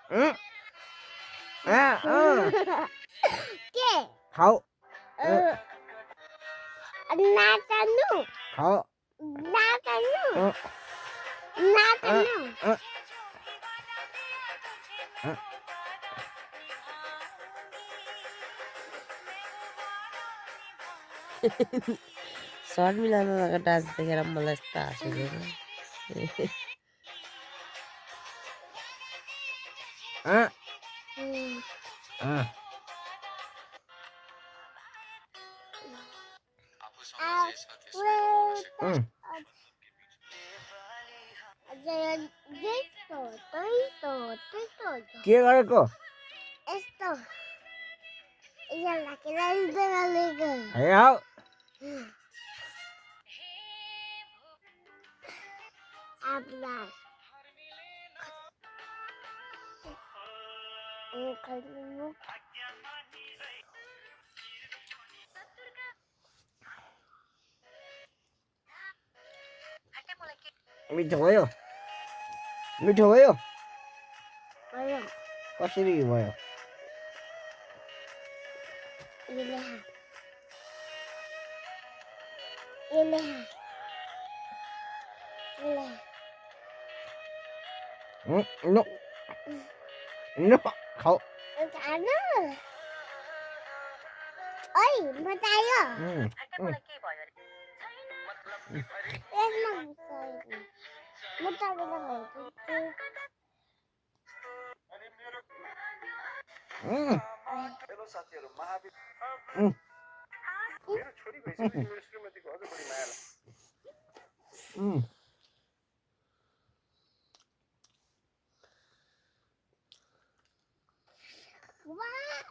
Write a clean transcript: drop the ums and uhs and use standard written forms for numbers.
Kê. Khẩu. Natanu. Khẩu. Natanu. Natanu. Sharmila dance देखेर मलाई यस्तो हाँस उठेर के गरेको Esto. Ella la que la dice la liga. हेराउ Hablas. मिठो भयो मिठो भयो Bueno, कसरी भयो y leja. Y leja. Y leja. नो नो खाऊ Ano? Oi, matayo. Yes, matayo. Matayo na kayo. Hello साथीहरू महावीर मेरो छोरी भइसक्यो मेरो श्रीमतीको अझ बढी माया लाग्छ What?